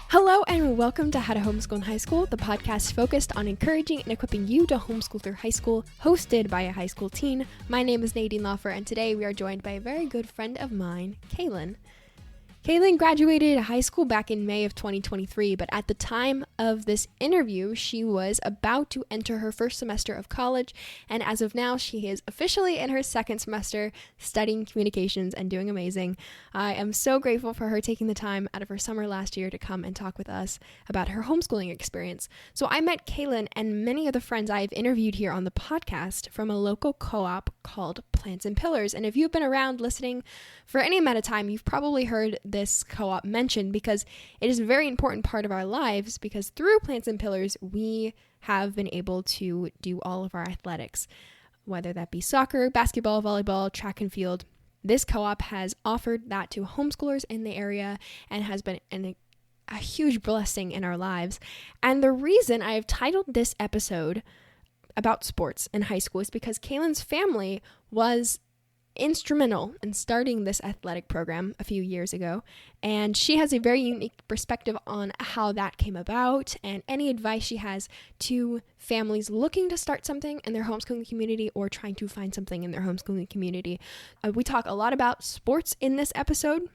Hello and welcome to How to Homeschool in High School, the podcast focused on encouraging and equipping you to homeschool through high school, hosted by a high school teen. My name is Nadine Loffer, and today we are joined by a very good friend of mine, Kaelyn. Kaelyn graduated high school back in May of 2023, but at the time of this interview, she was about to enter her first semester of college, and as of now, she is officially in her second semester studying communications and doing amazing. I am so grateful for her taking the time out of her summer last year to come and talk with us about her homeschooling experience. So I met Kaelyn and many of the friends I have interviewed here on the podcast from a local co-op called Plants and Pillars, and if you've been around listening for any amount of time, you've probably heard this co-op mentioned because it is a very important part of our lives, because through Plants and Pillars we have been able to do all of our athletics, whether that be soccer, basketball, volleyball, track and field. This co-op has offered that to homeschoolers in the area and has been a huge blessing in our lives. And the reason I have titled this episode about sports in high school is because Kaelyn's family was instrumental in starting this athletic program a few years ago, and she has a very unique perspective on how that came about and any advice she has to families looking to start something in their homeschooling community or trying to find something in their homeschooling community. We talk a lot about sports in this episode,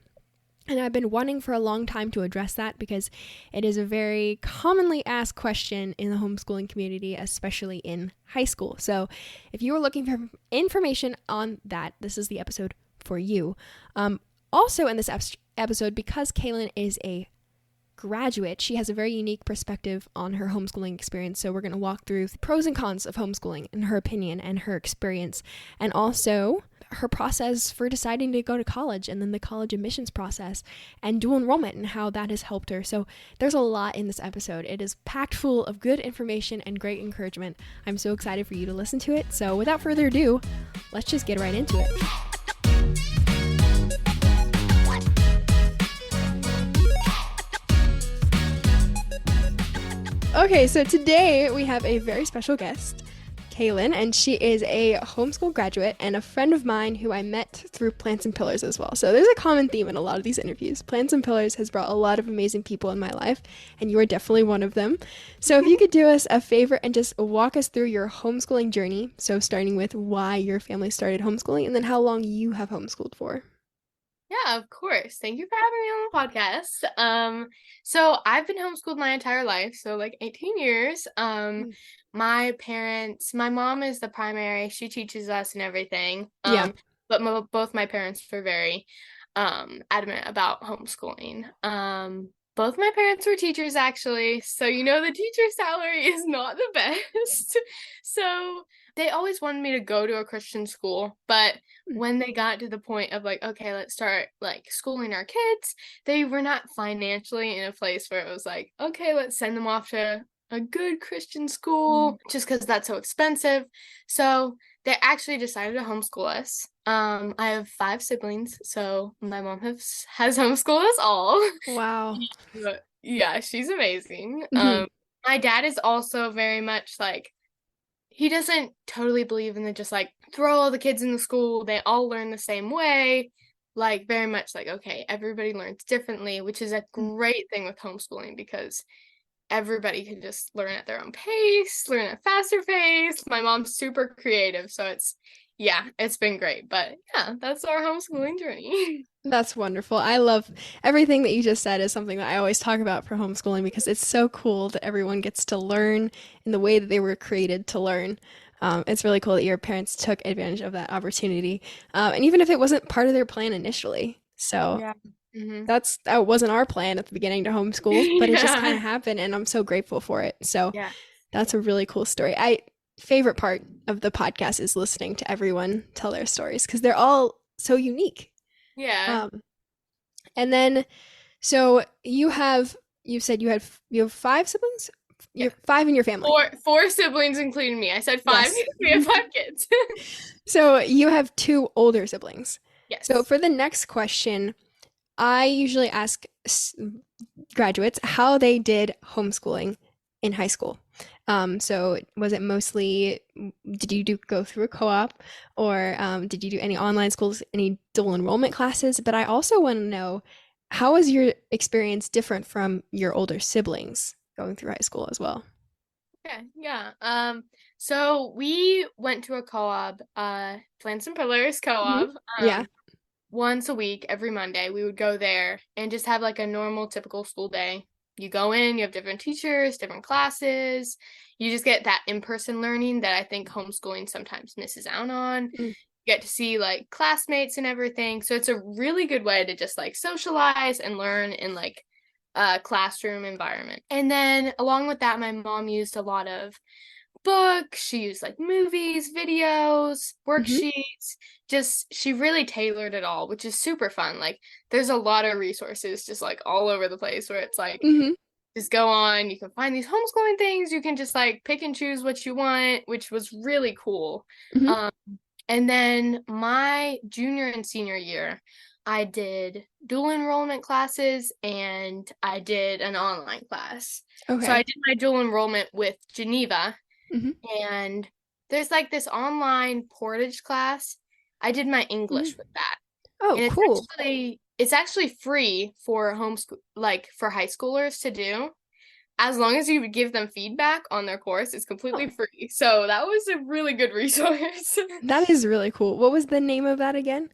and I've been wanting for a long time to address that because it is a very commonly asked question in the homeschooling community, especially in high school. So if you are looking for information on that, this is the episode for you. Also in this episode, because Kaelyn is a graduate, she has a very unique perspective on her homeschooling experience. So we're going to walk through the pros and cons of homeschooling in her opinion and her experience, and also her process for deciding to go to college, and then the college admissions process and dual enrollment and how that has helped her. So there's a lot in this episode. It is packed full of good information and great encouragement. I'm so excited for you to listen to it. So without further ado, let's just get right into it. Okay, so today we have a very special guest, Kaelyn, and she is a homeschool graduate and a friend of mine who I met through Plants and Pillars as well. So there's a common theme in a lot of these interviews. Plants and Pillars has brought a lot of amazing people in my life, and you are definitely one of them. So if you could do us a favor and just walk us through your homeschooling journey, so starting with why your family started homeschooling, and then how long you have homeschooled for. Yeah, of course. Thank you for having me on the podcast. So I've been homeschooled my entire life, so like 18 years. My mom is the primary. She teaches us and everything. But both my parents were very adamant about homeschooling. Both my parents were teachers, actually. So, the teacher salary is not the best. So they always wanted me to go to a Christian school. But when they got to the point of like, okay, let's start like schooling our kids, they were not financially in a place where it was like, okay, let's send them off to a good Christian school just because that's so expensive. So they actually decided to homeschool us. I have 5 siblings, so my mom has homeschooled us all. Wow. Yeah, she's amazing. Mm-hmm. My dad is also very much like, he doesn't totally believe in the just like throw all the kids in the school, they all learn the same way. Like very much like, okay, everybody learns differently, which is a great thing with homeschooling because everybody can just learn at their own pace, learn at a faster pace. My mom's super creative, so it's been great. But yeah, that's our homeschooling journey. That's wonderful. I love everything that you just said is something that I always talk about for homeschooling because it's so cool that everyone gets to learn in the way that they were created to learn. It's really cool that your parents took advantage of that opportunity. And even if it wasn't part of their plan initially. So Yeah. that wasn't our plan at the beginning to homeschool, but it just kind of happened, and I'm so grateful for it. So that's a really cool story. Favorite part of the podcast is listening to everyone tell their stories because they're all so unique. Yeah. And then, so you said you have 5 siblings? You have 5 in your family. Four siblings, including me. I said 5. Yes. We have 5 kids. So you have 2 older siblings. Yes. So for the next question, I usually ask graduates how they did homeschooling in high school. So was it mostly, did you go through a co-op, or did you do any online schools, any dual enrollment classes? But I also want to know, how was your experience different from your older siblings going through high school as well? Yeah, yeah. So we went to a co-op, Plants and Pillars Hmm. co-op, Yeah. once a week, every Monday. We would go there and just have like a normal, typical school day. You go in, you have different teachers, different classes. You just get that in-person learning that I think homeschooling sometimes misses out on. Mm. You get to see like classmates and everything. So it's a really good way to just like socialize and learn in like a classroom environment. And then along with that, my mom used a lot of books, she used like movies, videos, Hmm. worksheets. Just she really tailored it all, which is super fun. Like there's a lot of resources just like all over the place where it's like Hmm. just go on, you can find these homeschooling things, you can just like pick and choose what you want, which was really cool. Hmm. Um and then my junior and senior year, I did dual enrollment classes and I did an online class. So I Okay. did my dual enrollment with Geneva, Hmm. and there's like this online portage class. I did my Hmm. English with that. Oh, And cool. it's actually free for homeschool, like for high schoolers to do. As long as you give them feedback on their course, it's Oh, completely free. So that was a really good resource. that is really cool. What was the name of that again?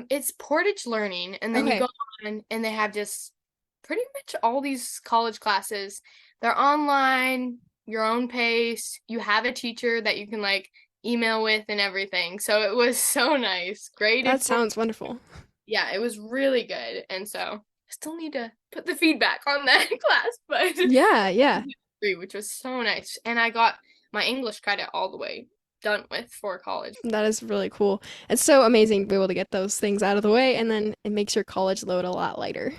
It's Portage Learning, and then you Okay. go on and they have just pretty much all these college classes. They're online, your own pace. You have a teacher that you can like email with and everything. So it was so nice. That Graded for, sounds wonderful. yeah, it was really good. And so I still need to put the feedback on that class, but Yeah, yeah. free, which was so nice. And I got my English credit all the way done with for college. That is really cool. It's so amazing to be able to get those things out of the way, and then it makes your college load a lot lighter.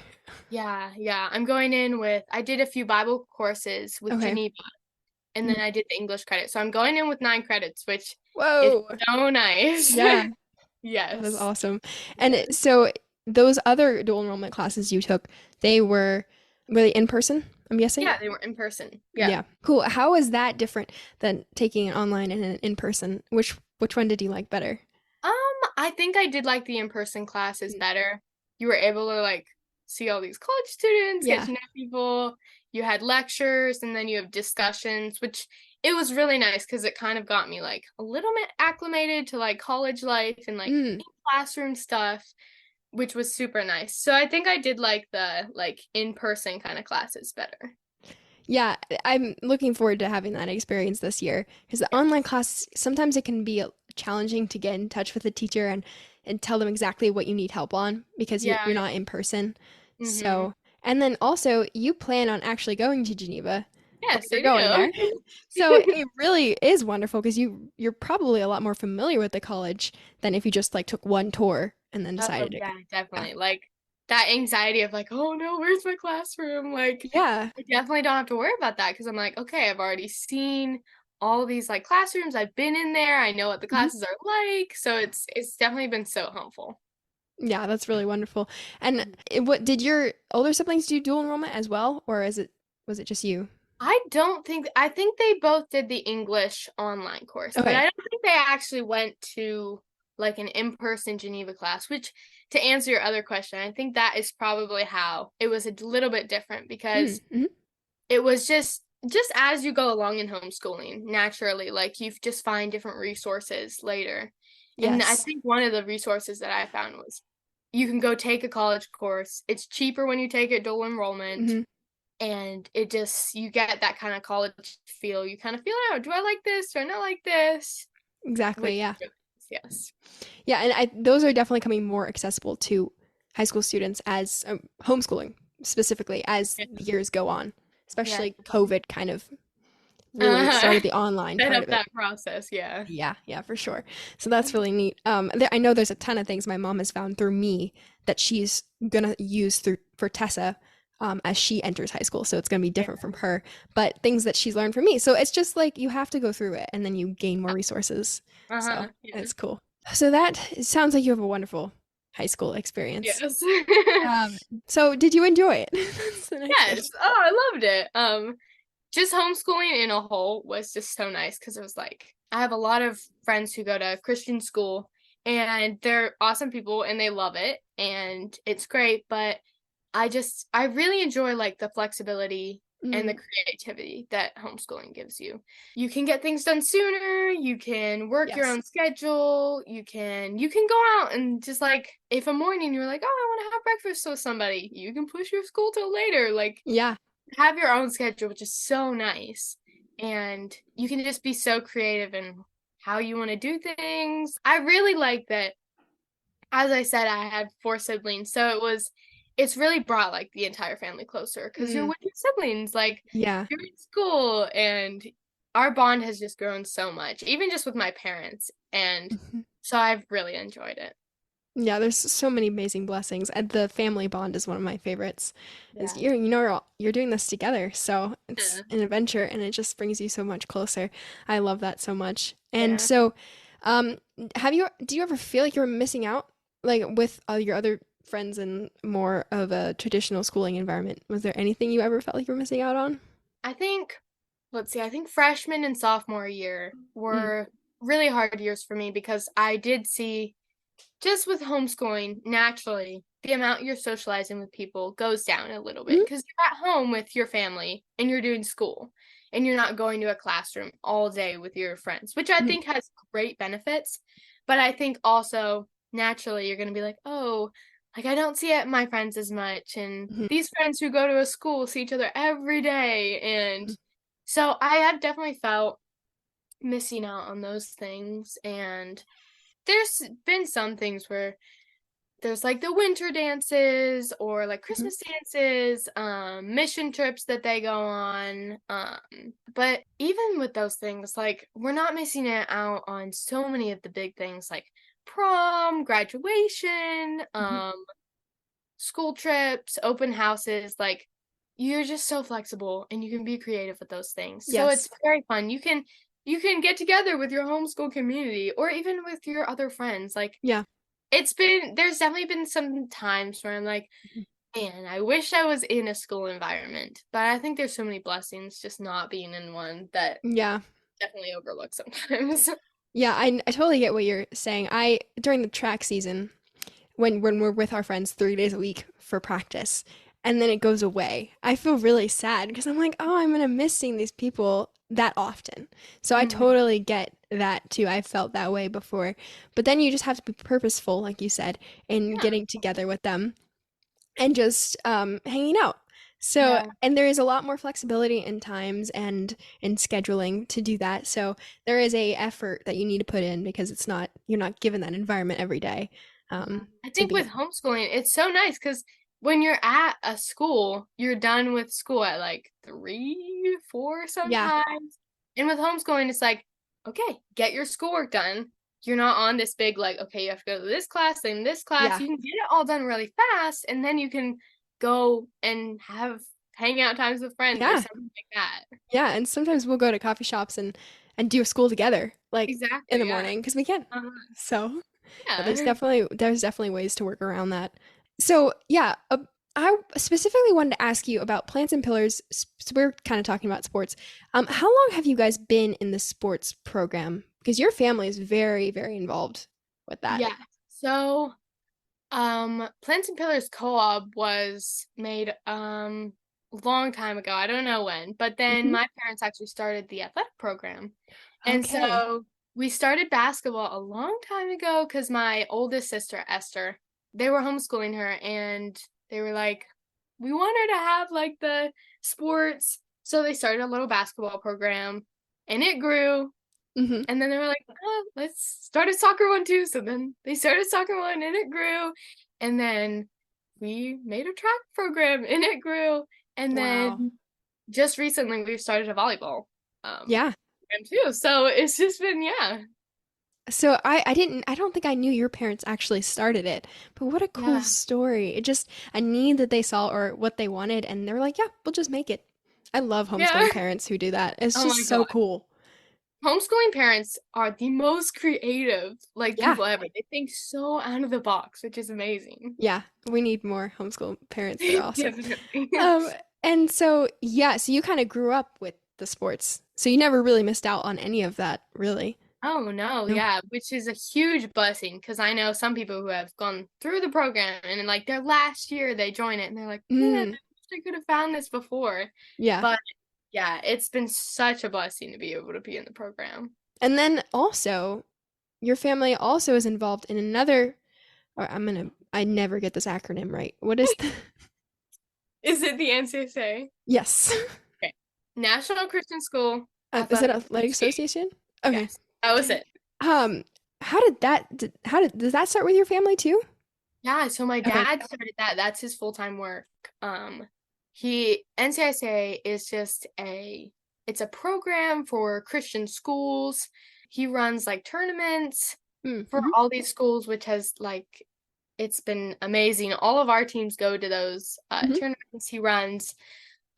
Yeah, yeah. I'm going in with, I did a few Bible courses with Okay. Geneva, and Mm. then I did the English credit. So I'm going in with 9 credits, which is Whoa. so nice. Yeah, that is Yes. awesome. And Yes. so those other dual enrollment classes you took, they were they in person, I'm guessing? Yeah, they were in person. Yeah. Yeah. Cool. How is that different than taking it online and in person? Which one did you like better? Um, I think I did like the in-person classes better. You were able to like see all these college students, get Yeah. to know people. You had lectures and then you have discussions, which it was really nice because it kind of got me like a little bit acclimated to like college life and like Mm. classroom stuff, which was super nice. So I think I did like the like in-person kind of classes better. Yeah, I'm looking forward to having that experience this year because the Yeah. online class sometimes it can be challenging to get in touch with the teacher and tell them exactly what you need help on because Yeah. you're not in person. Mm-hmm. So, and then also you plan on actually going to Geneva or Yes, you're I going there. do. So it really is wonderful because you're probably a lot more familiar with the college than if you just like took one tour and then Oh, decided to go. yeah, Yeah. definitely. Like that anxiety of like, oh no, where's my classroom? Like, Yeah, I definitely don't have to worry about that because I'm like, okay, I've already seen all these like classrooms. I've been in there. I know what the mhm. classes are like. So it's definitely been so helpful. Yeah, that's really wonderful. And what did your older siblings do dual enrollment as well, or is it was it just you? I don't think I think they both did the English online course, but I Okay. don't think they actually went to like an in-person Geneva class, which to answer your other question, I think that is probably how it was a little bit different Mm, because hmm. it was just as you go along in homeschooling, naturally, like you just find different resources later. And I Yes. think one of the resources that I found was you can go take a college course. It's cheaper when you take it dual enrollment, Hmm. and it just you get that kind of college feel. You kind of feel out, do I like this? Do I not like this? Which Exactly. Yeah. yes. Yeah, and those are definitely coming more accessible to high school students as homeschooling specifically as Yeah. the years go on. Yeah. Especially COVID kind of really Uh, started the online set part up of it. that process, yeah. Yeah, yeah, for sure. So that's really neat. I know there's a ton of things my mom has found through me that she's gonna use through for Tessa, as she enters high school. So it's gonna be Yeah. different from her, but things that she's learned from me. So it's just like you have to go through it, and then you gain more resources. So Uh-huh. Yeah. it's cool. So that it sounds like you have a wonderful high school experience. Yes. Um, so did you enjoy it? That's the next Yes. question. Oh, I loved it. just homeschooling in a whole was just so nice because it was like I have a lot of friends who go to Christian school and they're awesome people and they love it and it's great, but I really enjoy like the flexibility and the Mm, creativity that homeschooling gives you. You can get things done sooner, you can work your yes. own schedule, you can go out and just like if a morning you're like, "Oh, I want to have breakfast with somebody." You can push your school till later. Like Yeah. have your own schedule, which is so nice. And you can just be so creative in how you want to do things. I really like that. As I said, I had 4 siblings, so it's really brought like the entire family closer because you're Mm, with your siblings, like yeah. you're in school, and our bond has just grown so much, even just with my parents. And Mhm. so I've really enjoyed it. Yeah, there's so many amazing blessings. And the family bond is one of my favorites. Is Yeah. you're doing this together, so it's Yeah. an adventure and it just brings you so much closer. I love that so much. And Yeah. so, um, do you ever feel like you're missing out like with all your other friends in more of a traditional schooling environment? Was there anything you ever felt like you were missing out on? I think, let's see, I think freshman and sophomore year Mm, were really hard years for me because I did see just with homeschooling, naturally, the amount you're socializing with people goes down a little bit mhm, because you're at home with your family and you're doing school and you're not going to a classroom all day with your friends, which I mhm, think has great benefits. But I think also naturally you're going to be like, oh, like I don't see my friends as much. And mhm, these friends who go to a school see each other every day. And mhm. so I have definitely felt missing out on those things. And there's been some things where there's like the winter dances or like Mhm. Christmas dances, mission trips that they go on. But even with those things, like we're not missing it out on so many of the big things like prom, graduation, Mhm. school trips, open houses, like you're just so flexible and you can be creative with those things. So it's Yes. very fun. You can get together with your homeschool community or even with your other friends. Like Yeah. there's definitely been some times where I'm like, Mhm. man, I wish I was in a school environment. But I think there's so many blessings just not being in one that Yeah. definitely overlook sometimes. Yeah, I totally get what you're saying. I during the track season, when we're with our friends 3 days a week for practice, and then it goes away, I feel really sad because I'm like, oh, I'm gonna miss seeing these people that often. So I Mhm. totally get that too. I felt that way before, but then you just have to be purposeful, like you said, in Yeah. getting together with them and just hanging out. So, Yeah. and there is a lot more flexibility in times and in scheduling to do that. So there is a effort that you need to put in because you're not given that environment every day Yeah. I to think with be. homeschooling, it's so nice because when you're at a school, you're done with school at like 3, 4 Yeah, sometimes. And with homeschooling, it's like, okay, get your schoolwork done. You're not on this big, like, okay, you have to go to this class, then this class. yeah, You can get it all done really fast, and then you can go and have hangout times with friends or yeah, something like that. yeah. And sometimes we'll go to coffee shops and do school together, like in Exactly. the Yeah. morning because we can. Uh-huh. So. Yeah, Yeah. there's definitely ways to work around that. So yeah, I specifically wanted to ask you about plants and pillars. So we're kind of talking about sports. How long have you guys been in the sports program? Because your family is very, very involved with that. Yeah. So Plants and Pillars co-op was made long time ago. I don't know when, but then Hmm. my parents actually started the athletic program. And Okay. so we started basketball a long time ago because my oldest sister, Esther, they were homeschooling her and they were like, we want her to have like the sports. So they started a little basketball program and it grew. Hmm. And then they were like, oh, let's start a soccer one too. So then they started soccer one and it grew. And then we made a track program and it grew. And Wow. then just recently we've started a volleyball Yeah. program too. So it's just been, yeah. So I don't think I knew your parents actually started it, but what a cool Yeah. story. It just a need that they saw or what they wanted, and they were like, yeah, we'll just make it. I love Yeah. homeschooling parents who do that. It's Oh my just so God. cool. Homeschooling parents are the most creative like Yeah, people ever. They think so out of the box, which is amazing. yeah, we need more homeschool parents. They're awesome. Definitely. Um, and so yeah, so you kind of grew up with the sports. So you never really missed out on any of that, really. Oh no, No. yeah, which is a huge blessing because I know some people who have gone through the program and in like their last year they join it and they're like, man, I Mm, wish I could have found this before. yeah. But yeah, it's been such a blessing to be able to be in the program. And then also, your family also is involved in another, or I never get this acronym right. What is the, Is it the NCSA? yes. Okay. National Christian School Is it Athletic Athletic Association. Association? Okay. Yes, that was it. Um, does that start with your family too? Yeah, so my Okay. dad started that. That's his full-time work. He NCSA is just it's a program for Christian schools. He runs like tournaments for Mm-hmm. all these schools, which has like it's been amazing. All of our teams go to those Mm-hmm. tournaments. He runs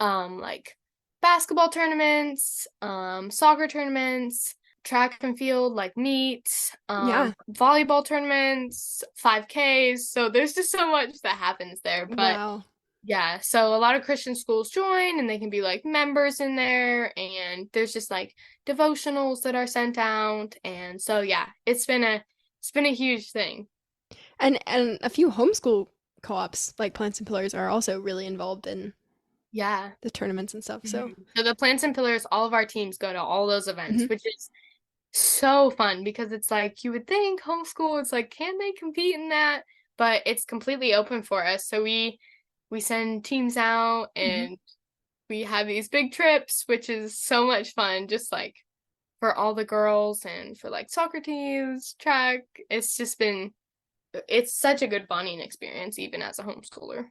like basketball tournaments, soccer tournaments, track and field like meets, Yeah. volleyball tournaments, 5Ks. So there's just so much that happens there. But Wow. yeah, so a lot of Christian schools join and they can be like members in there and there's just like devotionals that are sent out. And so yeah, it's been a huge thing. And a few homeschool co-ops like Plants and Pillars are also really involved in Yeah. the tournaments and stuff. So, So the Plants and Pillars, all of our teams go to all those events, mhm. which is so fun because it's like you would think homeschool, it's like, can they compete in that? But it's completely open for us. So we send teams out Mhm. and we have these big trips, which is so much fun, just like for all the girls and for like soccer teams, track. It's such a good bonding experience, even as a homeschooler.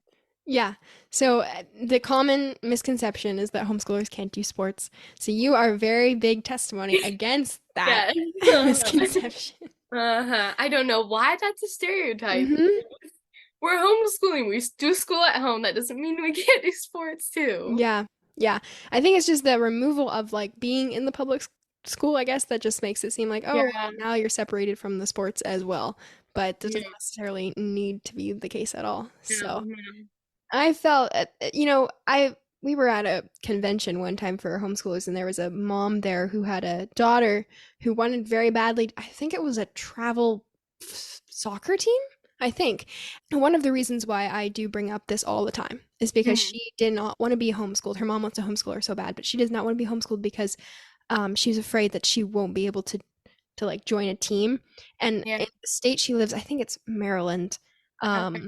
Yeah. So the common misconception is that homeschoolers can't do sports. So you are very big testimony against that Yeah. misconception. I don't know why that's a stereotype. Hmm. We're homeschooling. We do school at home. That doesn't mean we can't do sports too. Yeah. Yeah. I think it's just the removal of like being in the public school, I guess, that just makes it seem like, oh, Yeah. now you're separated from the sports as well. But that Yeah. doesn't necessarily need to be the case at all. No, So no. I felt, I we were at a convention one time for homeschoolers, and there was a mom there who had a daughter who wanted very badly. I think it was a travel soccer team. I think. And one of the reasons why I do bring up this all the time is because Mhm. she did not want to be homeschooled. Her mom wants to homeschool her so bad, but she does not want to be homeschooled because she's afraid that she won't be able to like join a team. And Yeah. in the state she lives, I think it's Maryland. Okay.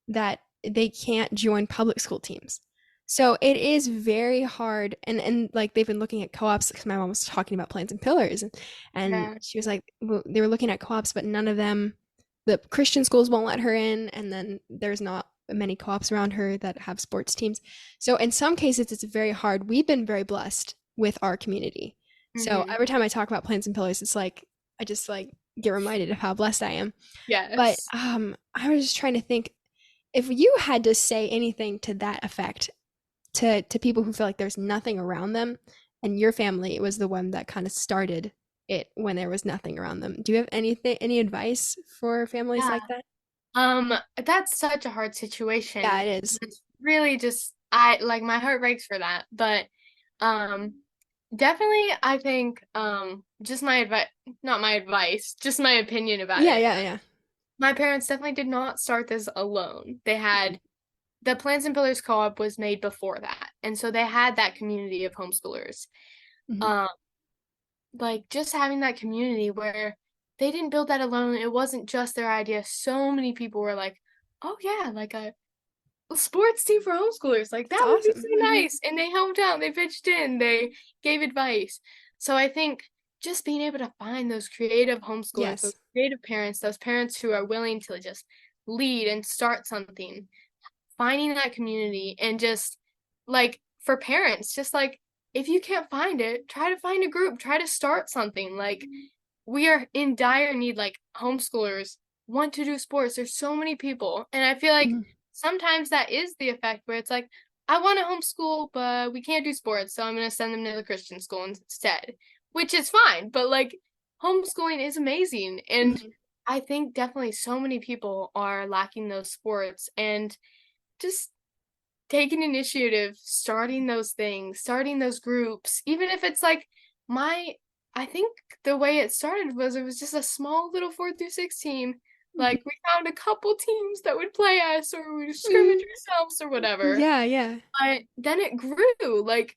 That they can't join public school teams. So it is very hard, and like they've been looking at co-ops because my mom was talking about Plants and Pillars, and Yeah. she was like, well, they were looking at co-ops, but none of them, the Christian schools won't let her in, and then there's not many co-ops around her that have sports teams. So in some cases, it's very hard. We've been very blessed with our community. So Hmm. every time I talk about Plants and Pillars, it's like I just like get reminded of how blessed I am. But Yes. I was just trying to think if you had to say anything to that effect to people who feel like there's nothing around them, and your family was the one that kind of started it when there was nothing around them. Do you have any advice for families Yeah. like that? That's such a hard situation. Yeah, it is. It's really just I like my heart breaks for that. But um definitely I think just my advice not my advice, just my opinion about Yeah, it. yeah, yeah. My parents definitely did not start this alone. They had the Plants and Pillars co-op was made before that. And so they had that community of homeschoolers. Mhm. Um, like just having that community where they didn't build that alone. It wasn't just their idea. So many people were like, "Oh yeah, like a sports team for homeschoolers. Like That's that would be so awesome. Hmm. nice." And they helped out, they pitched in, they gave advice. So I think just being able to find those creative homeschoolers, those Yes. creative parents, those parents who are willing to just lead and start something, finding that community and just like for parents, just like if you can't find it, try to find a group, try to start something. Like we are in dire need, like homeschoolers want to do sports. There's so many people. And I feel like Mhm. sometimes that is the effect where it's like, I want to homeschool, but we can't do sports, so I'm gonna send them to the Christian school instead. Which is fine, but like homeschooling is amazing. And Mhm. I think definitely so many people are lacking those sports and just taking initiative, starting those things, starting those groups, even if it's like I think the way it started was it was just a small little 4 through 6 team. Mhm. Like we found a couple teams that would play us or we would scrimmage Mm. ourselves or whatever. Yeah, yeah. But then it grew. Like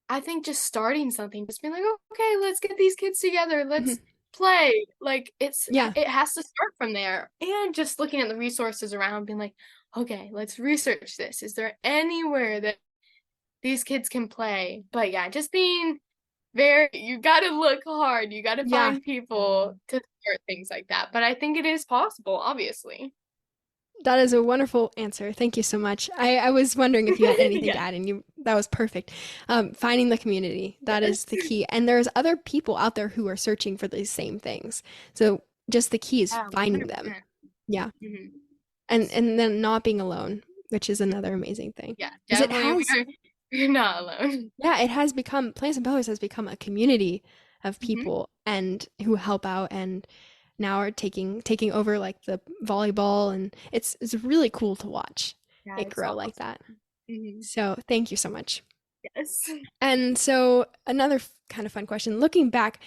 I think just starting something, just being like, okay, let's get these kids together. Mhm. Let's play. Like Yeah. it has to start from there. And just looking at the resources around, being like, okay, let's research this. Is there anywhere that these kids can play? But yeah, just being you gotta look hard. You gotta Yeah. find people to start things like that. But I think it is possible, obviously. That is a wonderful answer. Thank you so much. I was wondering if you had anything to Yeah. add, and that was perfect. Finding the community, that is Yes. the key. And there's other people out there who are searching for these same things. So just the key is Yeah, finding them. 100%. Yeah. Mhm. And then not being alone, which is another amazing thing. Yeah, Because it definitely has, we're not alone. yeah, it has become, Plants and Pillars has become a community of Mhm. people and who help out and now are taking over like the volleyball, and it's really cool to watch Yeah, it it's grow like awesome. that. Mhm. So thank you so much. Yes. And so another kind of fun question, looking back,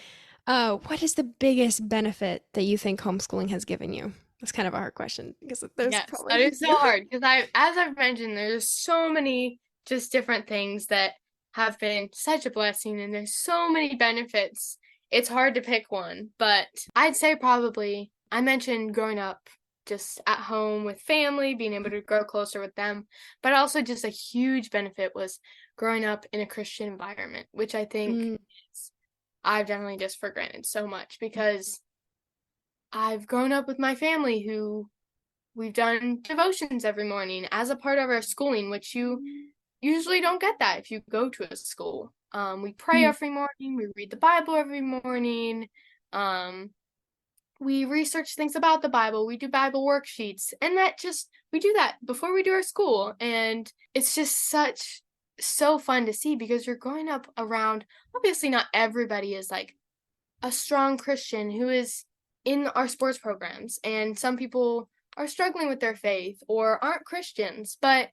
what is the biggest benefit that you think homeschooling has given you? That's kind of a hard question because there's Yes, that probably is so hard because as I've mentioned, there's so many just different things that have been such a blessing, and there's so many benefits. It's hard to pick one, but I'd say probably I mentioned growing up just at home with family, being able to grow closer with them, but also just a huge benefit was growing up in a Christian environment, which I think Mm, I've definitely just for granted so much because I've grown up with my family who we've done devotions every morning as a part of our schooling, which you usually don't get that if you go to a school. We pray mhm, every morning, we read the Bible every morning, um, we research things about the Bible, we do Bible worksheets, and we do that before we do our school. And it's just so fun to see because you're growing up around, obviously, not everybody is like a strong Christian who is in our sports programs, and some people are struggling with their faith or aren't Christians, but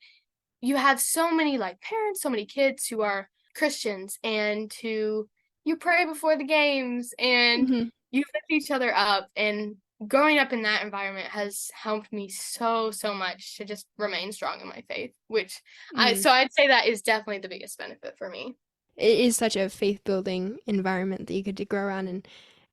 you have so many like parents, so many kids who are Christians and who you pray before the games and mhm, you lift each other up. And growing up in that environment has helped me so much to just remain strong in my faith, which mm. I'd say that is definitely the biggest benefit for me. It is such a faith building environment that you get to grow around. And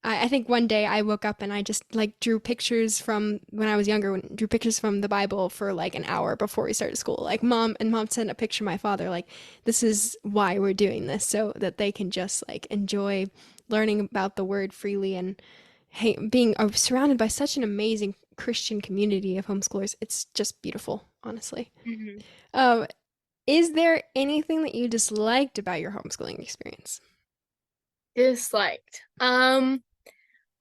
I think one day I woke up and I just like drew pictures from when I was younger, drew pictures from the Bible for like an hour before we started school. Like mom sent a picture of my father, like, this is why we're doing this, so that they can just like enjoy learning about the word freely. And hey, being surrounded by such an amazing Christian community of homeschoolers, it's just beautiful, honestly. Mhm. Um, is there anything that you disliked about your homeschooling experience? Disliked.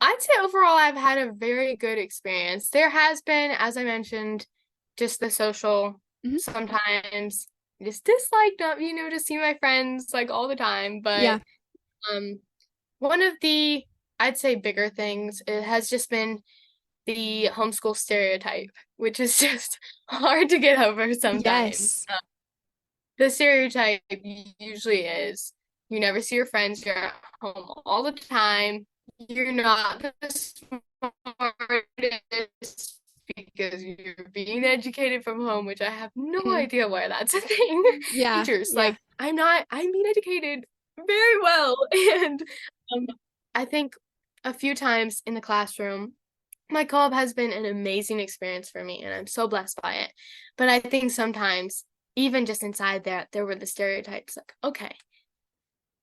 I'd say overall I've had a very good experience. There has been, as I mentioned, just the social Hmm. sometimes just dislike not being able to see my friends like all the time. But Yeah. um one of the I'd say bigger things it has just been the homeschool stereotype, which is just hard to get over sometimes. Yes. The stereotype usually is you never see your friends, you're at home all the time, you're not the smartest because you're being educated from home, which I have no Mhm. idea why that's a thing. Yeah. Teachers, Yeah. like, I'm being educated very well. And um, I think a few times in the classroom, my co-op has been an amazing experience for me, and I'm so blessed by it. But I think sometimes, even just inside that, there were the stereotypes like, okay,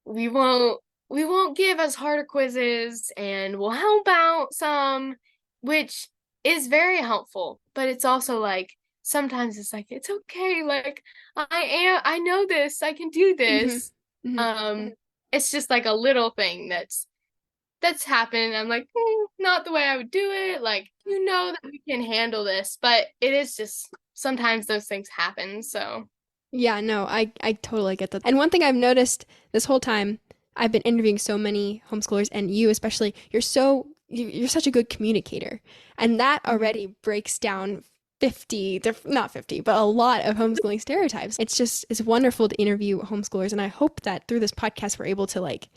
we won't we won't give as harder quizzes and we'll help out some, which is very helpful, but it's also like sometimes it's like it's okay, like I know this, I can do Hmm. this. Hmm. Um it's just like a little thing that's happened. I'm like, not the way I would do it. Like, that we can handle this, but it is just sometimes those things happen. So, Yeah, no, I totally get that. And one thing I've noticed this whole time, I've been interviewing so many homeschoolers, and you especially, you're such a good communicator. And that mhm. already breaks down not 50, but a lot of homeschooling stereotypes. It's wonderful to interview homeschoolers. And I hope that through this podcast, we're able to like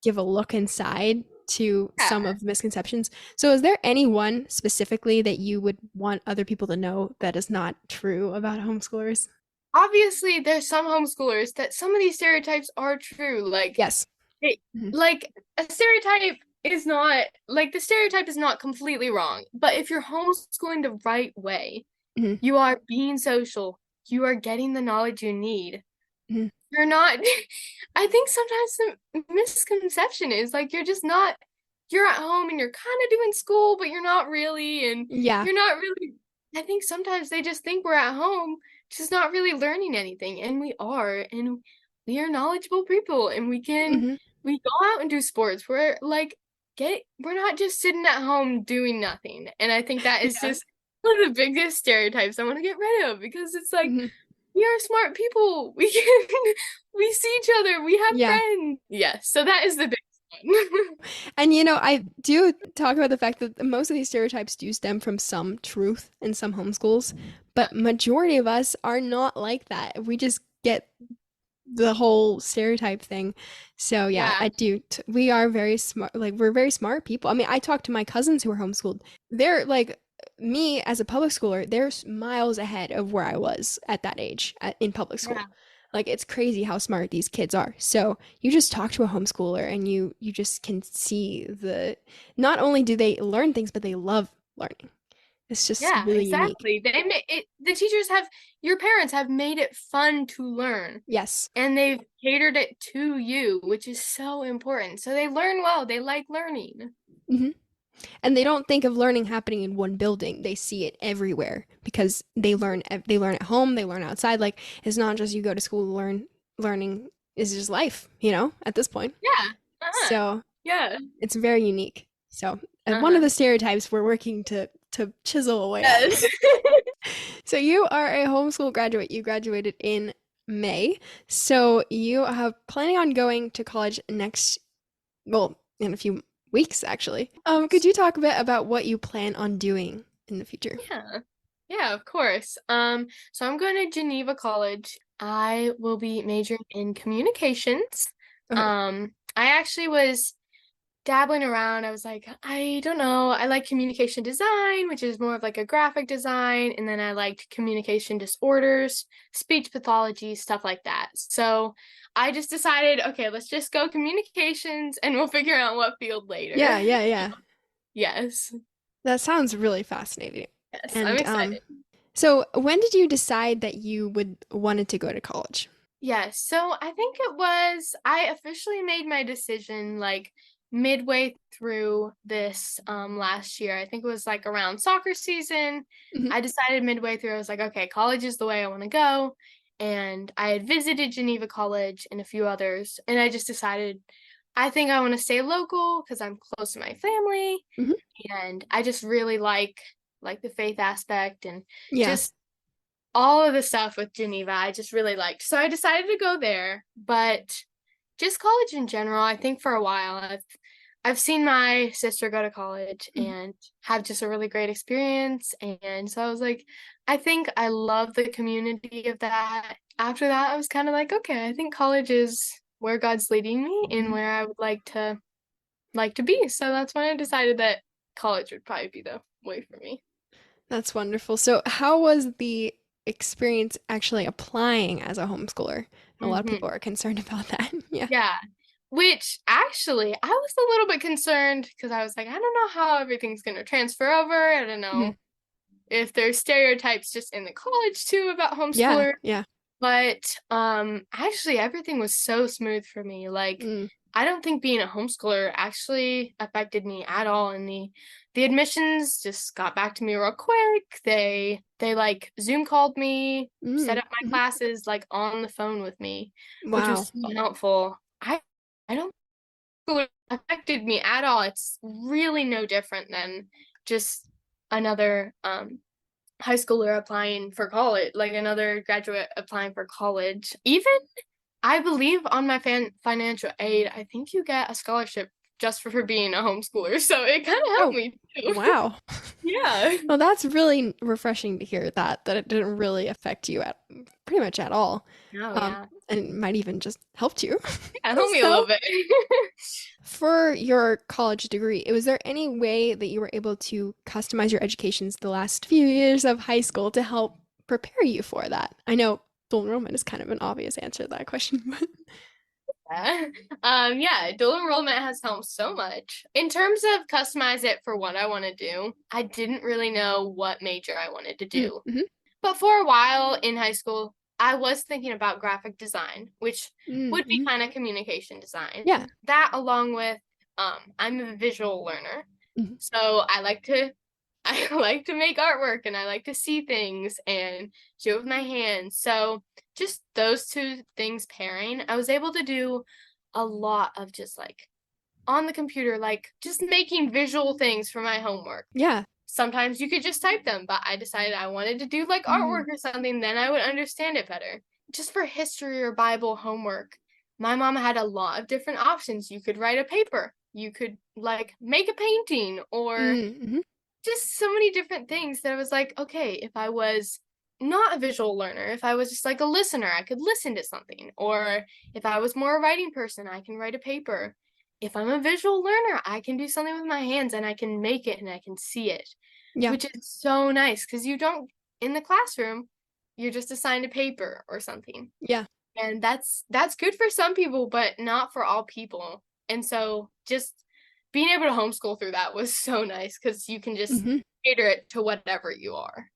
give a look inside to some Yeah. of the misconceptions. So is there anyone specifically that you would want other people to know that is not true about homeschoolers? Obviously, there's some homeschoolers that some of these stereotypes are true. Yes. It, Hmm. like a stereotype is not like the stereotype is not completely wrong, but if you're homeschooling the right way, Hmm. you are being social, you are getting the knowledge you need. Hmm. You're not, I think sometimes the misconception is like you're just not, you're at home and you're kind of doing school, but you're not really, and Yeah. you're not really, I think sometimes they just think we're at home, just not really learning anything, and we are, and we are knowledgeable people, and Hmm. we go out and do sports. We're like, we're not just sitting at home doing nothing, and I think that is Yeah. just one of the biggest stereotypes I want to get rid of because it's like, Hmm. we are smart people. We can we see each other. We have Yeah. friends. Yes. So that is the biggest one. And I do talk about the fact that most of these stereotypes do stem from some truth in some homeschools, but majority of us are not like that. We just get the whole stereotype thing. So yeah, Yeah. I do. We are very smart. Like we're very smart people. I mean, I talk to my cousins who are homeschooled. They're like me as a public schooler. They're miles ahead of where I was at that age in public Yeah. school. Like it's crazy how smart these kids are. So you just talk to a homeschooler and you just can see the not only do they learn things, but they love learning. It's just Yeah, really unique. exactly. They made it the teachers have your parents have made it fun to learn Yes. and they've catered it to you, which is so important. So they learn well. They like learning. Hmm. And they don't think of learning happening in one building. They see it everywhere because they learn at home, they learn outside. Like it's not just you go to school to learn. Learning is just life, at this point. Yeah. Uh-huh. So Yeah. it's very unique. So one of Uh-huh. the stereotypes we're working to chisel away at. Yes. So you are a homeschool graduate. You graduated in May. So you have planning on going to college in a few weeks, actually. Could you talk a bit about what you plan on doing in the future? Yeah. Yeah, of course. So I'm going to Geneva College. I will be majoring in communications. Okay. I actually was dabbling around. I was like, I don't know. I like communication design, which is more of like a graphic design, and then I liked communication disorders, speech pathology, stuff like that. So I just decided, okay, let's just go communications and we'll figure out what field later. Yeah, yeah, yeah. Yes. That sounds really fascinating. Yes, I'm And excited. so when did you decide that you wanted to go to college? Yes, so I think I officially made my decision like midway through this last year. I think it was like around soccer season. Hmm. I decided midway through, I was like, okay, college is the way I want to go. And I had visited Geneva College and a few others, and I just decided I think I want to stay local because I'm close to my family, Hmm. and I just really like the faith aspect and Yeah. just all of the stuff with Geneva, I just really liked. So I decided to go there, but just college in general, I think for a while I've seen my sister go to college Mhm. and have just a really great experience. And so I was like, I think I love the community of that. After that, I was kind of like, okay, I think college is where God's leading me and where I would like to be. So that's when I decided that college would probably be the way for me. That's wonderful. So how was the experience actually applying as a homeschooler? A lot of Hmm. people are concerned about that. Yeah. Yeah. Which actually, I was a little bit concerned because I was like, I don't know how everything's going to transfer over. I don't Mhm. know if there's stereotypes just in the college too about Yeah, homeschoolers. yeah. But actually everything was so smooth for me. Like Mm, I don't think being a homeschooler actually affected me at all, and the admissions just got back to me real quick. They like Zoom called me, set mm, up my mhm. classes like on the phone with me, which was Wow. so helpful. I don't think it affected me at all. It's really no different than just another high schooler applying for college, like another graduate applying for college. Even I believe on my financial aid, I think you get a scholarship just for being a homeschooler. So it kind of helped Oh, me too. wow. Yeah. Well, that's really refreshing to hear that it didn't really affect you at pretty much at all. Oh, Um, yeah. and it might even just helped you. Yeah, helped me a So, little bit. for your college degree, was there any way that you were able to customize your educations the last few years of high school to help prepare you for that? I know dual enrollment is kind of an obvious answer to that question, but Yeah. Yeah, dual enrollment has helped so much. In terms of customize it for what I want to do, I didn't really know what major I wanted to do. mm-hmm. But for a while in high school, I was thinking about graphic design, which would be Mm-hmm. kind of communication design. Yeah. That along with I'm a visual learner. Mm-hmm. So I like to make artwork and I like to see things and do it with my hands. So just those two things pairing, I was able to do a lot of just like on the computer, like just making visual things for my homework. Yeah. Sometimes you could just type them, but I decided I wanted to do like Mm. artwork or something, then I would understand it better. Just for history or Bible homework, my mom had a lot of different options. You could write a paper, you could like make a painting, or Mm-hmm. just so many different things that I was like, okay, if I was not a visual learner, if I was just like a listener, I could listen to something. Or if I was more a writing person, I can write a paper. If I'm a visual learner, I can do something with my hands and I can make it and I can see it, Yeah. which is so nice because you don't, in the classroom, you're just assigned a paper or something. Yeah. And that's good for some people, but not for all people. And so just being able to homeschool through that was so nice because you can just Mm-hmm. cater it to whatever you are.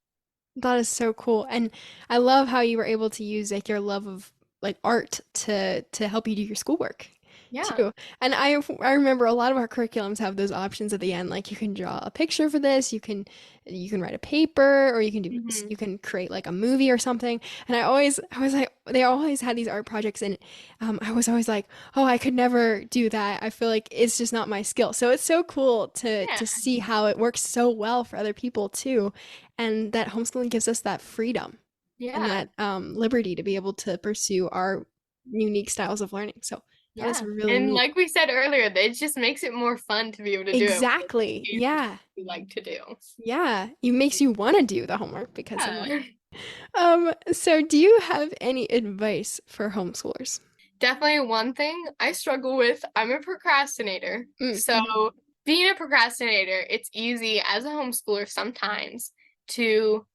That is so cool. And I love how you were able to use like your love of like art to help you do your schoolwork Yeah. too. And I remember a lot of our curriculums have those options at the end, like you can draw a picture for this, you can write a paper, or Hmm. you can create like a movie or something. And I was like, they always had these art projects, and I was always like, oh, I could never do that. I feel like it's just not my skill. So it's so cool Yeah. to see how it works so well for other people too, and that homeschooling gives us that freedom and Yeah. that liberty to be able to pursue our unique styles of learning. So that is Yeah. really And neat. like we said earlier, it just makes it more fun to be able to do it with Exactly. the Yeah. you like to do. Yeah. It makes you want to do the homework because of it. Yeah. So do you have any advice for homeschoolers? Definitely one thing I struggle with, I'm a procrastinator. So Mm-hmm. being a procrastinator, it's easy as a homeschooler sometimes to,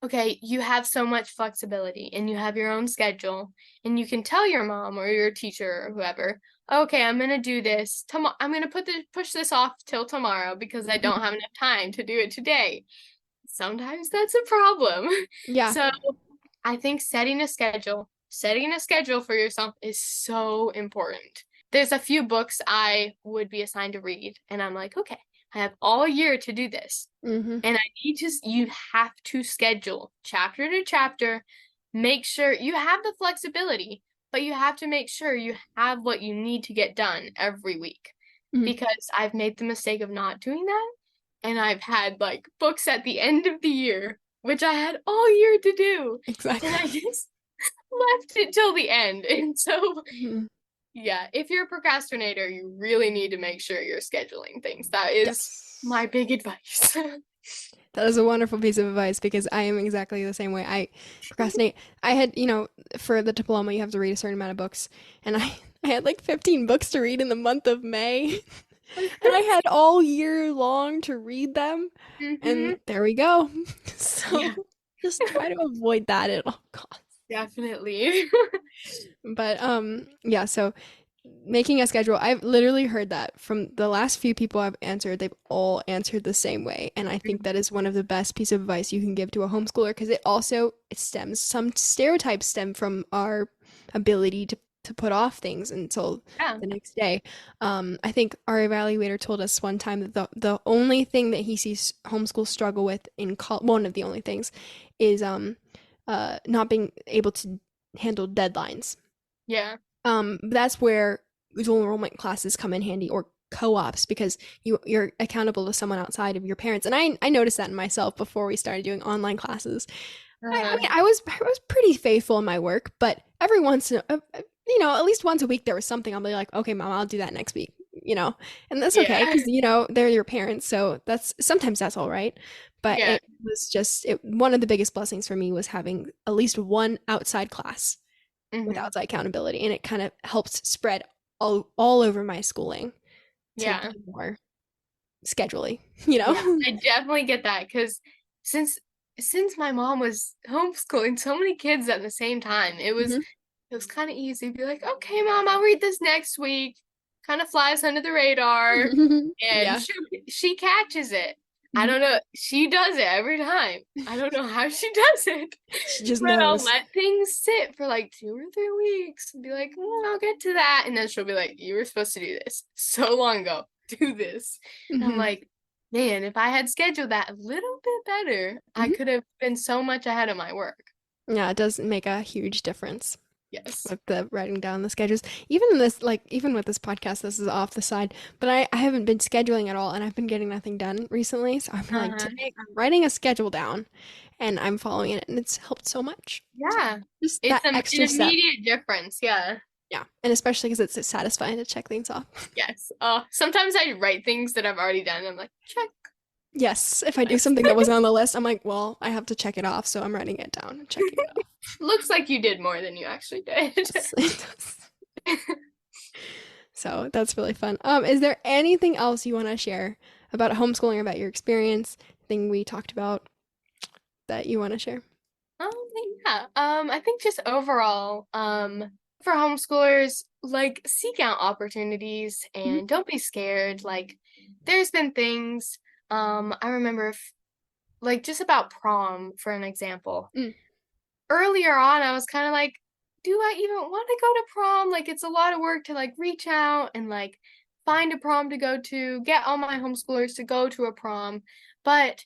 okay, you have so much flexibility and you have your own schedule and you can tell your mom or your teacher or whoever, okay, I'm going to do this. I'm going to push this off till tomorrow because I don't have enough time to do it today. Sometimes that's a problem. Yeah. So I think setting a schedule for yourself is so important. There's a few books I would be assigned to read, and I'm like, okay, I have all year to do this. Mm-hmm. And you have to schedule chapter to chapter, make sure you have the flexibility, but you have to make sure you have what you need to get done every week. Mm-hmm. Because I've made the mistake of not doing that, and I've had like books at the end of the year, which I had all year to do. Exactly. And I just left it till the end. And so, Mhm. yeah, if you're a procrastinator, you really need to make sure you're scheduling things. That is Yes. my big advice. That is a wonderful piece of advice because I am exactly the same way. I procrastinate. I had, for the diploma, you have to read a certain amount of books, and I had like 15 books to read in the month of May, and I had all year long to read them, Hmm. and there we go. So Yeah, just try to avoid that at all costs. definitely. But yeah, so making a schedule, I've literally heard that from the last few people I've answered, they've all answered the same way. And I think that is one of the best piece of advice you can give to a homeschooler because it stems, some stereotypes stem from our ability to put off things until Yeah. the next day. I think our evaluator told us one time that the only thing that he sees homeschool struggle with one of the only things is not being able to handle deadlines. Yeah. That's where dual enrollment classes come in handy, or co-ops, because you're accountable to someone outside of your parents. And I noticed that in myself before we started doing online classes. I mean, I was pretty faithful in my work, but every once in at least once a week there was something I'll be like, okay, mom, I'll do that next week. and that's okay Yeah. because, they're your parents. So sometimes that's all right. But Yeah. it was just one of the biggest blessings for me was having at least one outside class with Hmm. outside accountability. And it kind of helps spread all over my schooling to Yeah. be more schedule-y, Yeah. I definitely get that because since my mom was homeschooling so many kids at the same time, Mhm. it was kind of easy to be like, okay, mom, I'll read this next week. Kind of flies under the radar, and Yeah. she catches it. I Mhm. don't know. She does it every time. I don't know how she does it, She just but I'll knows. let things sit for like 2 or 3 weeks and be like, I'll get to that. And then she'll be like, you were supposed to do this so long ago. Do this. And I'm Mhm. like, man, if I had scheduled that a little bit better, I Mhm. could have been so much ahead of my work. Yeah, it does make a huge difference Yes. with the writing down the schedules. Even with this podcast, this is off the side, but I haven't been scheduling at all, and I've been getting nothing done recently. So I'm like, Uh-huh. today I'm writing a schedule down, and I'm following it, and it's helped so much. Yeah. Just It's that an extra step. immediate difference. Yeah. Yeah, and especially because it's satisfying to check things off. Yes. Sometimes I write things that I've already done. I'm like, check. Yes, if I do Yes. something that wasn't on the list, I'm like, well, I have to check it off, so I'm writing it down and checking it off. Looks like you did more than you actually did. Yes, it does. So that's really fun. Is there anything else you want to share about homeschooling, about your experience, thing we talked about that you want to share? Um, yeah. I think just overall, for homeschoolers, like seek out opportunities Mhm. and don't be scared. Like, there's been things, I remember like just about prom, for an example. Mm. Earlier on, I was kind of like, do I even want to go to prom? Like, it's a lot of work to like reach out and like find a prom to go to, get all my homeschoolers to go to a prom. But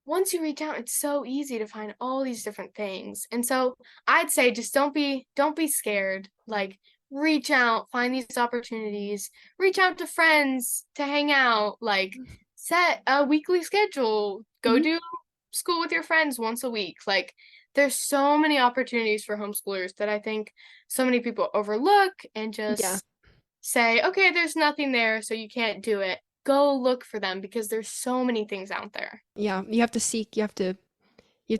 once you reach out, it's so easy to find all these different things. And so I'd say just don't be scared. Like, reach out, find these opportunities, reach out to friends to hang out, like set a weekly schedule, go Mhm. do school with your friends once a week. Like, there's so many opportunities for homeschoolers that I think so many people overlook and Yeah, just say, okay, there's nothing there, so you can't do it. Go look for them because there's so many things out there. yeah. You have to seek. You have to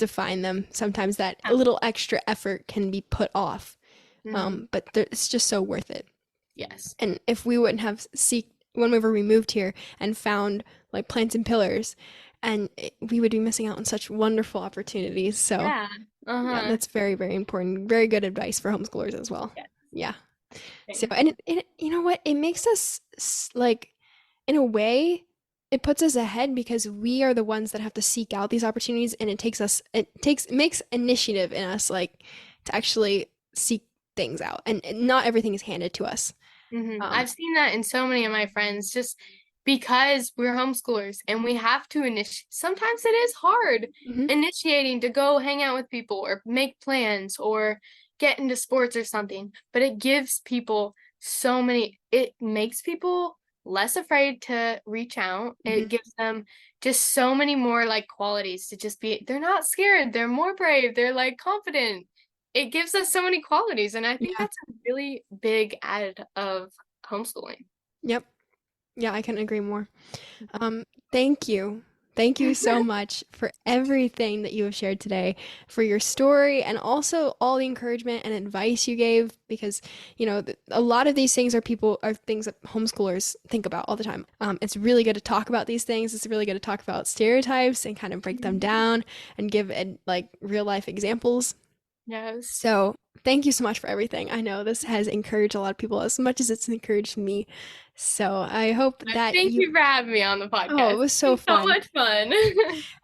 find them. Sometimes that Yeah. a little extra effort can be put off, Mm-hmm. but it's just so worth it. Yes. And if we wouldn't have seeked whenever we moved here and found like plants and pillars, we would be missing out on such wonderful opportunities. So Yeah. yeah, Uh-huh. that's very, very important. Very good advice for homeschoolers as well. Yes. Yeah. So, Thanks. and you know what? It makes us like, in a way, it puts us ahead because we are the ones that have to seek out these opportunities, and it makes initiative in us, like to actually seek things out, and not everything is handed to us. I've seen that in so many of my friends, just because we're homeschoolers and we have to initiate. Sometimes it is hard Mhm. initiating to go hang out with people or make plans or get into sports or something, but it gives people it makes people less afraid to reach out. Mhm. It gives them just so many more like qualities to just they're not scared, they're more brave, they're like confident. It gives us so many qualities, and I think Yeah. that's a really big add of homeschooling. Yep. Yeah, I couldn't agree more. Um, thank you. Thank you so much for everything that you have shared today, for your story, and also all the encouragement and advice you gave. Because, a lot of these things are things that homeschoolers think about all the time. It's really good to talk about these things. It's really good to talk about stereotypes and kind of break them down and give like real life examples. Yes. So thank you so much for everything. I know this has encouraged a lot of people as much as it's encouraged me. So I hope that Thank you for having me on the oh, it podcast. was It's so been so fun. much fun.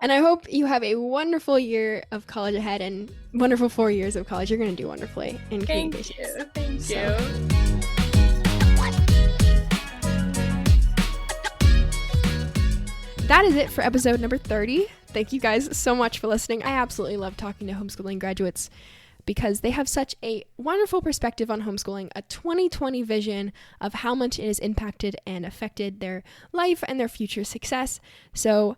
And I hope you have a wonderful year of college ahead and wonderful 4 years of college. You're going to do wonderfully in Thank communications. you. Thank So, you. that is it for episode number 30. Thank you guys so much for listening. I absolutely love talking to homeschooling graduates because they have such a wonderful perspective on homeschooling, a 2020 vision of how much it has impacted and affected their life and their future success. So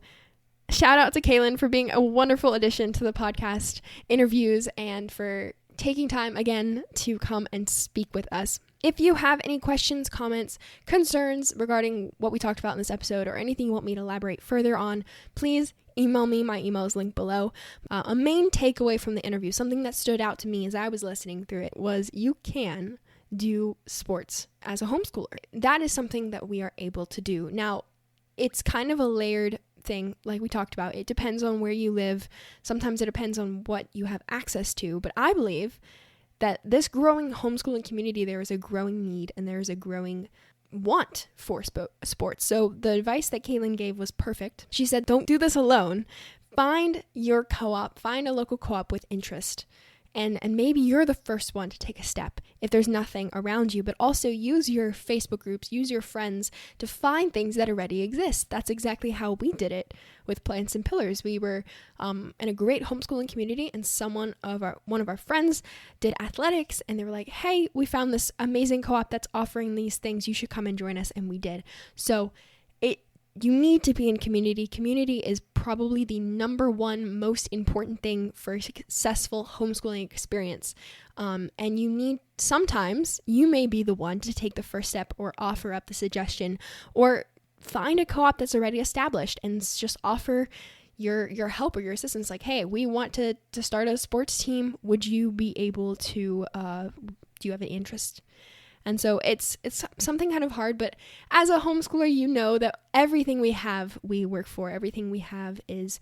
shout out to Kaelyn for being a wonderful addition to the podcast interviews and for taking time again to come and speak with us. If you have any questions, comments, concerns regarding what we talked about in this episode or anything you want me to elaborate further on, please email me. My email is linked below. A main takeaway from the interview, something that stood out to me as I was listening through it, was you can do sports as a homeschooler. That is something that we are able to do. Now, it's kind of a layered thing, like we talked about. It depends on where you live. Sometimes it depends on what you have access to. But I believe that this growing homeschooling community, there is a growing need and there is a growing want for sports. So the advice that Kaelyn gave was perfect. She said, don't do this alone. Find your co-op, find a local co-op with interest. And maybe you're the first one to take a step if there's nothing around you, but also use your Facebook groups, use your friends to find things that already exist. That's exactly how we did it with Plants and Pillars. We were in a great homeschooling community, and one of our friends did athletics, and they were like, hey, we found this amazing co-op that's offering these things. You should come and join us. And we did. So you need to be in community. Community is probably the number one most important thing for a successful homeschooling experience. And sometimes you may be the one to take the first step or offer up the suggestion or find a co-op that's already established and just offer your help or your assistance. Like, hey, we want to start a sports team. Would you be able to, do you have an interest? And so it's something kind of hard, but as a homeschooler, you know that everything we have, we work for. Everything we have is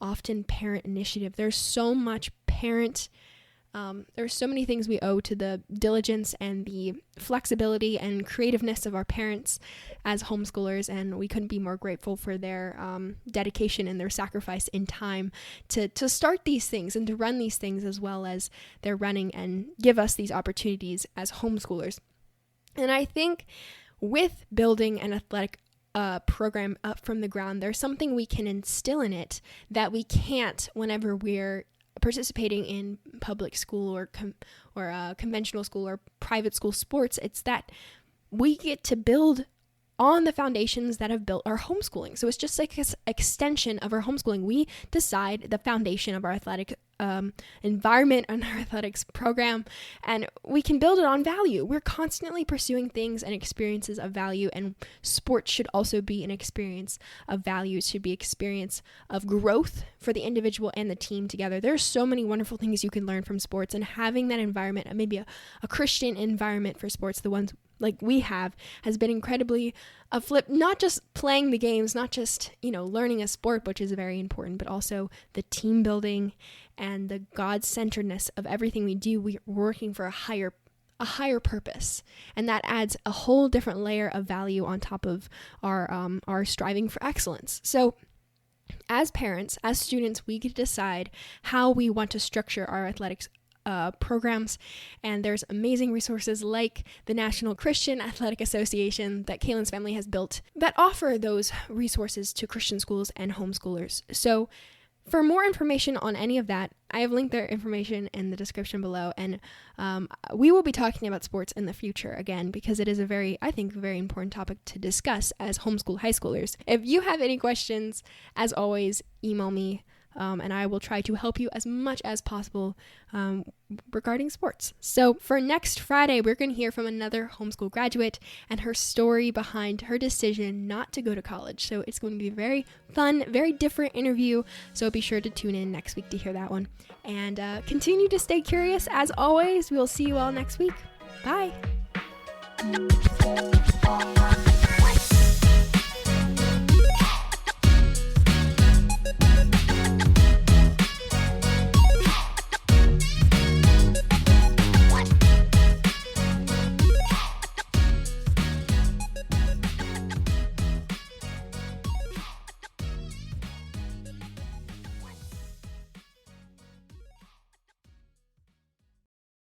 often parent initiative. There's so much there's so many things we owe to the diligence and the flexibility and creativeness of our parents as homeschoolers, and we couldn't be more grateful for their dedication and their sacrifice in time to start these things and to run these things, as well as they're running and give us these opportunities as homeschoolers. And I think with building an athletic program up from the ground, there's something we can instill in it that we can't whenever we're participating in public school or conventional school or private school sports. It's that we get to build on the foundations that have built our homeschooling. So it's just like an extension of our homeschooling. We decide the foundation of our athletic environment and our athletics program, and we can build it on value. We're constantly pursuing things and experiences of value, and sports should also be an experience of value. It should be an experience of growth for the individual and the team together. There's so many wonderful things you can learn from sports, and having that environment, maybe a Christian environment for sports, the ones like we have, has been incredibly a flip, not just playing the games, not just, learning a sport, which is very important, but also the team building and the God-centeredness of everything we do. We're working for a higher purpose, and that adds a whole different layer of value on top of our striving for excellence. So as parents, as students, we get to decide how we want to structure our athletics programs, and there's amazing resources like the National Christian Athletic Association that Kaelyn's family has built that offer those resources to Christian schools and homeschoolers. So for more information on any of that, I have linked their information in the description below, and we will be talking about sports in the future again, because it is a very important topic to discuss as homeschool high schoolers. If you have any questions, as always, email me. And I will try to help you as much as possible regarding sports. So for next Friday, we're going to hear from another homeschool graduate and her story behind her decision not to go to college. So it's going to be a very fun, very different interview. So be sure to tune in next week to hear that one. And continue to stay curious. As always, we'll see you all next week. Bye.